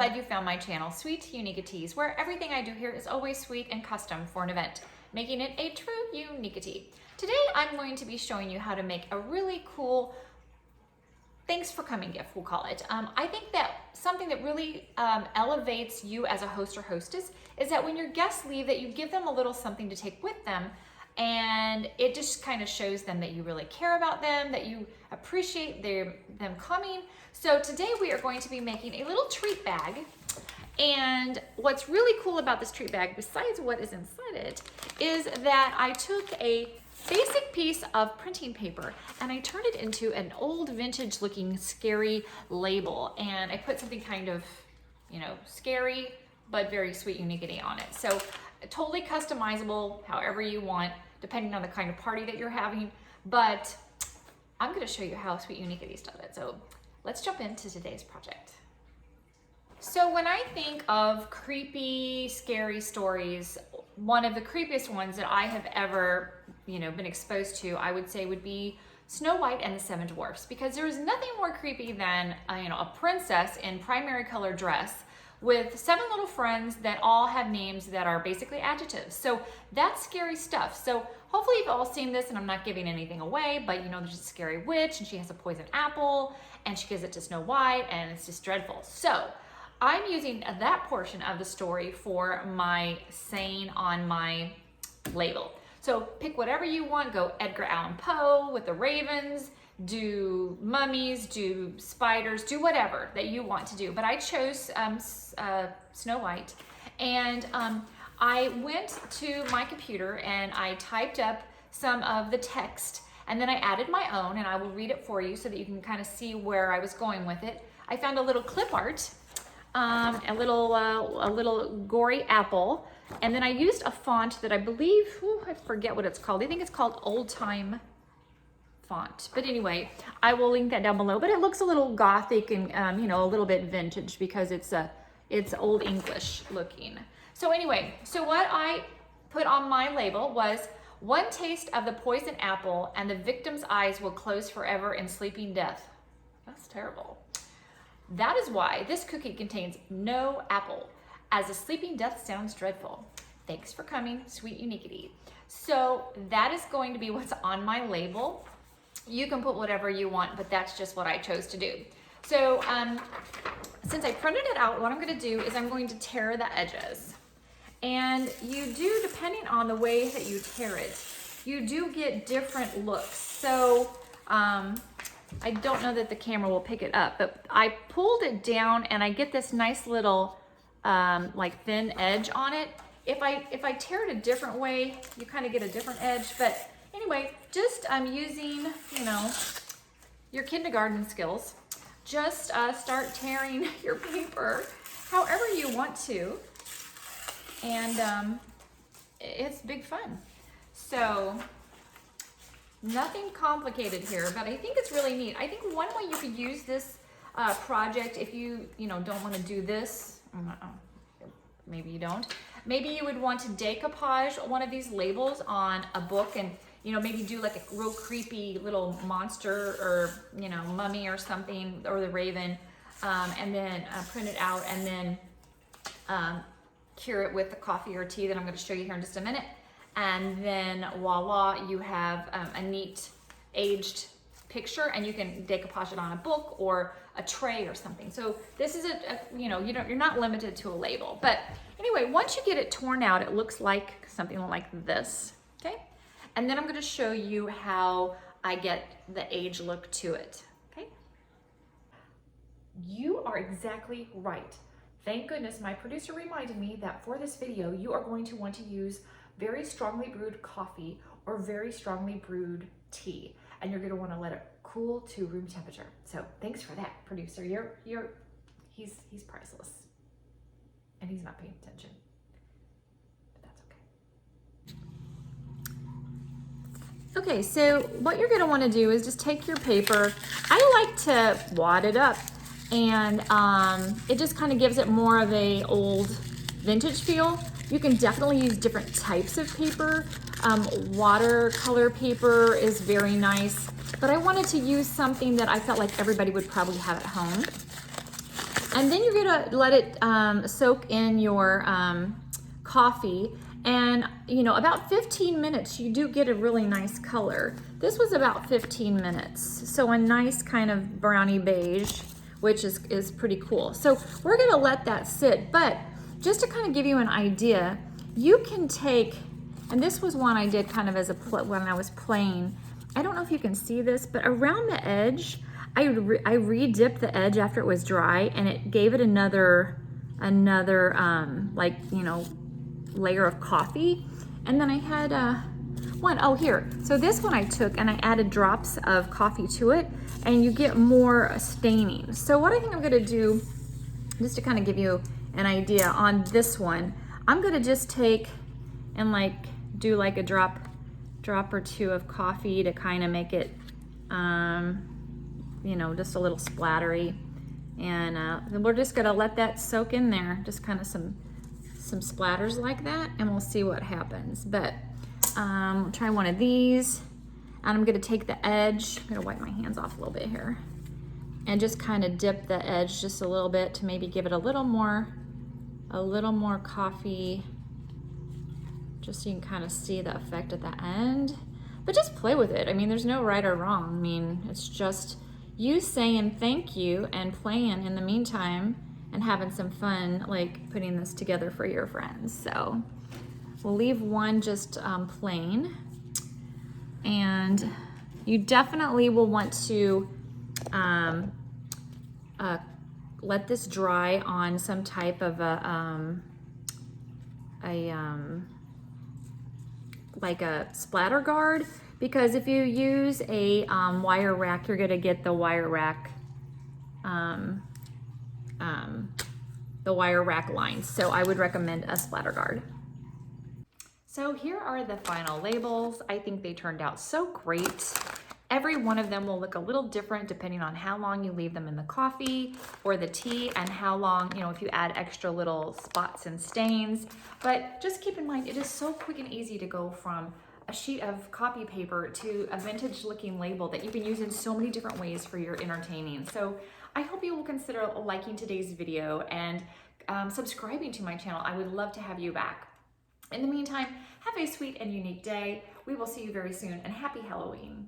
glad you found my channel, Sweet Uniqueities, where everything I do here is always sweet and custom for an event, making it a true Uniqueity. Today, I'm going to be showing you how to make a really cool thanks for coming gift, we'll call it. I think that something that really elevates you as a host or hostess is that when your guests leave, that you give them a little something to take with them, and it just kind of shows them that you really care about them, that you appreciate them coming. So today we are going to be making a little treat bag. And what's really cool about this treat bag, besides what is inside it, is that I took a basic piece of printing paper and I turned it into an old vintage looking scary label, and I put something kind of, you know, scary but very sweet Uniqueity on it. So totally customizable however you want, depending on the kind of party that you're having, but I'm going to show you how Sweet Uniqueities does it. So let's jump into today's project. So when I think of creepy, scary stories, one of the creepiest ones that I have ever, been exposed to, I would say would be Snow White and the Seven Dwarfs, because there is nothing more creepy than, a princess in primary color dress with 7 little friends that all have names that are basically adjectives. So that's scary stuff. So hopefully you've all seen this, and I'm not giving anything away, but there's a scary witch and she has a poison apple and she gives it to Snow White and it's just dreadful. So I'm using that portion of the story for my saying on my label. So pick whatever you want, go Edgar Allan Poe with the ravens, do mummies, do spiders, do whatever that you want to do. But I chose Snow White, and I went to my computer and I typed up some of the text, and then I added my own, and I will read it for you so that you can kind of see where I was going with it. I found a little clip art, a little gory apple, and then I used a font that I believe, I forget what it's called. I think it's called Old Time font. But anyway, I will link that down below. But it looks a little gothic and a little bit vintage because it's Old English looking. So anyway, so what I put on my label was, one taste of the poison apple and the victim's eyes will close forever in sleeping death. That's terrible. That is why this cookie contains no apple, as a sleeping death sounds dreadful. Thanks for coming, Sweet Uniqueity. So that is going to be what's on my label. You can put whatever you want, but that's just what I chose to do. So since I printed it out, what I'm going to do is I'm going to tear the edges. And you do, depending on the way that you tear it, you do get different looks. So I don't know that the camera will pick it up, but I pulled it down and I get this nice little like thin edge on it. If I tear it a different way, you kind of get a different edge. But anyway, just using, your kindergarten skills. Just start tearing your paper however you want to. And it's big fun. So nothing complicated here, but I think it's really neat. I think one way you could use this project, if you don't want to do this, maybe you don't. Maybe you would want to decoupage one of these labels on a book, and maybe do like a real creepy little monster or mummy or something, or the raven, and then print it out, and then cure it with the coffee or tea that I'm going to show you here in just a minute. And then voila, you have a neat aged picture, and you can decoupage it on a book or a tray or something. So this is you're not limited to a label. But anyway, once you get it torn out, it looks like something like this, okay? And then I'm going to show you how I get the age look to it, okay? You are exactly right. Thank goodness my producer reminded me that for this video, you are going to want to use very strongly brewed coffee or very strongly brewed tea, and you're going to want to let it cool to room temperature. So thanks for that, producer. He's priceless, and he's not paying attention, but that's okay. Okay, so what you're going to want to do is just take your paper. I like to wad it up, and it just kind of gives it more of a old vintage feel. You can definitely use different types of paper. Watercolor paper is very nice, but I wanted to use something that I felt like everybody would probably have at home. And then you're gonna let it soak in your coffee. And you know, about 15 minutes, you do get a really nice color. This was about 15 minutes. So a nice kind of brownie beige, which is pretty cool. So we're gonna let that sit, but just to kind of give you an idea, you can take, and this was one I did kind of as when I was playing. I don't know if you can see this, but around the edge, I re-dipped the edge after it was dry, and it gave it another like, you know, layer of coffee. And then I had one, oh here. So this one I took and I added drops of coffee to it, and you get more staining. So what I think I'm gonna do, just to kind of give you an idea on this one, I'm gonna just take and like do like a drop or two of coffee to kind of make it, you know, just a little splattery. And then we're just gonna let that soak in there, just kind of some splatters like that, and we'll see what happens. But I'll try one of these, and I'm gonna take the edge, I'm gonna wipe my hands off a little bit here, and just kind of dip the edge just a little bit to maybe give it a little more coffee, just so you can kind of see the effect at the end. But just play with it. I mean, there's no right or wrong. I mean, it's just you saying thank you and playing in the meantime and having some fun, like putting this together for your friends. So we'll leave one just plain. And you definitely will want to let this dry on some type of like a splatter guard, because if you use a wire rack, you're gonna get the wire rack lines. So I would recommend a splatter guard. So here are the final labels. I think they turned out so great. Every one of them will look a little different depending on how long you leave them in the coffee or the tea, and how long, you know, if you add extra little spots and stains. But just keep in mind, it is so quick and easy to go from a sheet of copy paper to a vintage looking label that you can use in so many different ways for your entertaining. So I hope you will consider liking today's video and subscribing to my channel. I would love to have you back. In the meantime, have a sweet and unique day. We will see you very soon, and happy Halloween.